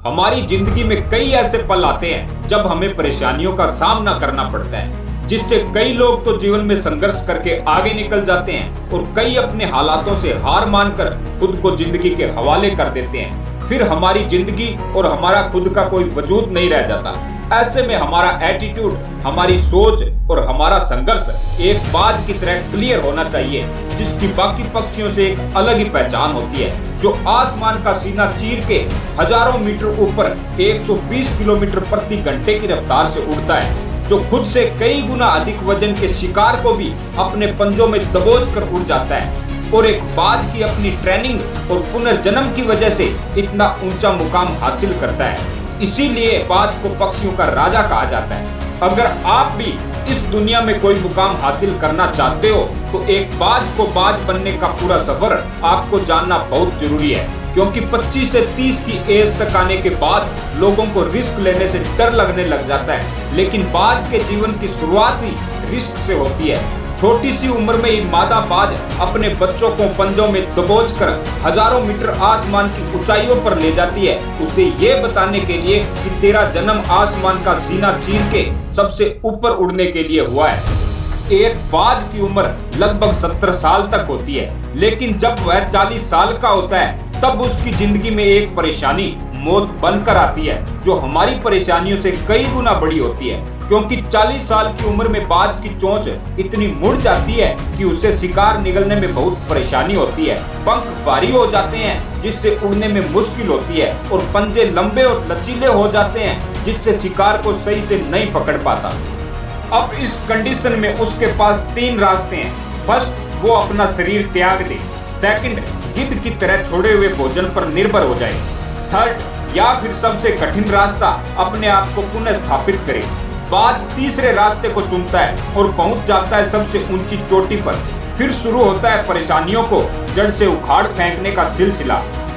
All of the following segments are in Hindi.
हमारी जिंदगी में कई ऐसे पल आते हैं जब हमें परेशानियों का सामना करना पड़ता है, जिससे कई लोग तो जीवन में संघर्ष करके आगे निकल जाते हैं और कई अपने हालातों से हार मानकर खुद को जिंदगी के हवाले कर देते हैं। फिर हमारी जिंदगी और हमारा खुद का कोई वजूद नहीं रह जाता। ऐसे में हमारा एटीट्यूड, हमारी सोच और हमारा संघर्ष एक बाज की तरह क्लियर होना चाहिए, जिसकी बाकी पक्षियों से एक अलग ही पहचान होती है, जो आसमान का सीना चीर के हजारों मीटर ऊपर 120 किलोमीटर प्रति घंटे की रफ्तार से उड़ता है, जो खुद से कई गुना अधिक वजन के शिकार को भी अपने पंजों में दबोच कर उड़ जाता है और एक बाज की अपनी ट्रेनिंग और पुनर्जन्म की वजह से इतना ऊंचा मुकाम हासिल करता है। इसीलिए बाज को पक्षियों का राजा कहा जाता है। अगर आप भी इस दुनिया में कोई मुकाम हासिल करना चाहते हो तो एक बाज को बाज बनने का पूरा सफर आपको जानना बहुत जरूरी है, क्योंकि 25 से 30 की एज तक आने के बाद लोगों को रिस्क लेने से डर लगने लग जाता है, लेकिन बाज के जीवन की शुरुआत ही रिस्क से होती है। छोटी सी उम्र में ही मादा बाज अपने बच्चों को पंजों में दबोचकर हजारों मीटर आसमान की ऊंचाइयों पर ले जाती है, उसे ये बताने के लिए कि तेरा जन्म आसमान का सीना चीर के सबसे ऊपर उड़ने के लिए हुआ है। एक बाज की उम्र लगभग 70 साल तक होती है, लेकिन जब वह 40 साल का होता है तब उसकी जिंदगी में एक परेशानी मौत बनकर आती है, जो हमारी परेशानियों से कई गुना बड़ी होती है, क्योंकि 40 साल की उम्र में बाज की चोंच इतनी मुड़ जाती है कि उसे शिकार निगलने में बहुत परेशानी होती है। पंख भारी हो जाते हैं जिससे उड़ने में मुश्किल होती है और पंजे लंबे और लचीले हो जाते हैं जिससे शिकार को सही से नहीं पकड़ पाता। अब इस कंडीशन में उसके पास 3 रास्ते हैं। फर्स्ट, वो अपना शरीर त्याग दे। सेकंड, गिद्ध की तरह छोड़े हुए भोजन पर निर्भर हो जाए। थर्ड, या फिर सबसे कठिन रास्ता, अपने आप को पुनः स्थापित करे। बाज तीसरे रास्ते को चुनता है और पहुंच जाता है सबसे ऊंची चोटी पर। फिर शुरू होता है परेशानियों को जड़ से उखाड़ फेंकने का सिलसिला।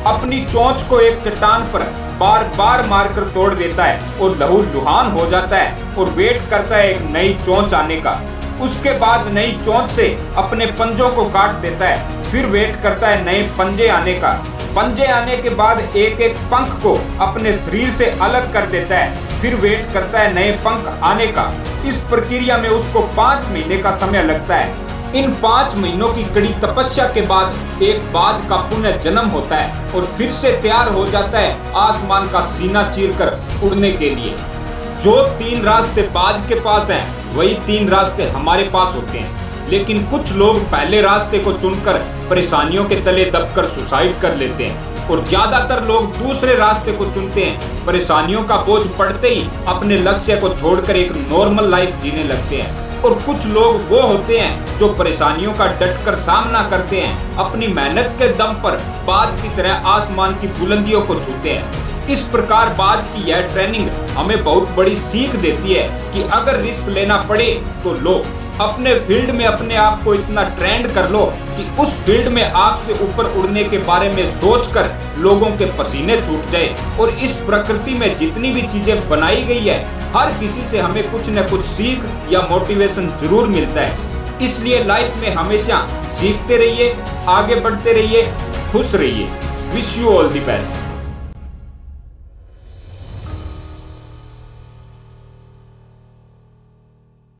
अपनी चोंच को एक चट्टान पर बार बार मारकर तोड़ देता है और लहूलुहान हो जाता है और वेट करता है एक नई चोंच आने का। उसके बाद नई चोंच से अपने पंजों को काट देता है, फिर वेट करता है नए पंजे आने का। पंजे आने के बाद एक एक पंख को अपने शरीर से अलग कर देता है, फिर वेट करता है नए पंख आने का। इस प्रक्रिया में उसको 5 महीने का समय लगता है। इन 5 महीनों की कड़ी तपस्या के बाद एक बाज का पुनः जन्म होता है और फिर से तैयार हो जाता है आसमान का सीना चीरकर उड़ने के लिए। जो 3 रास्ते बाज के पास हैं, वही 3 रास्ते हमारे पास होते हैं, लेकिन कुछ लोग पहले रास्ते को चुनकर परेशानियों के तले दबकर सुसाइड कर लेते हैं और ज्यादातर लोग दूसरे रास्ते को चुनते हैं। परेशानियों का बोझ पड़ते ही अपने लक्ष्य को छोड़कर एक नॉर्मल लाइफ जीने लगते हैं। और कुछ लोग वो होते हैं जो परेशानियों का डटकर सामना करते हैं, अपनी मेहनत के दम पर बाज की तरह आसमान की बुलंदियों को छूते हैं। इस प्रकार बाज की यह ट्रेनिंग हमें बहुत बड़ी सीख देती है कि अगर रिस्क लेना पड़े तो लो। अपने फील्ड में अपने आप को इतना ट्रेंड कर लो कि उस फील्ड में आपसे ऊपर उड़ने के बारे में सोचकर लोगों के पसीने छूट जाए। और इस प्रकृति में जितनी भी चीजें बनाई गई है, हर किसी से हमें कुछ न कुछ सीख या मोटिवेशन जरूर मिलता है। इसलिए लाइफ में हमेशा सीखते रहिए, आगे बढ़ते रहिए, खुश रहिए। Wish you all the best.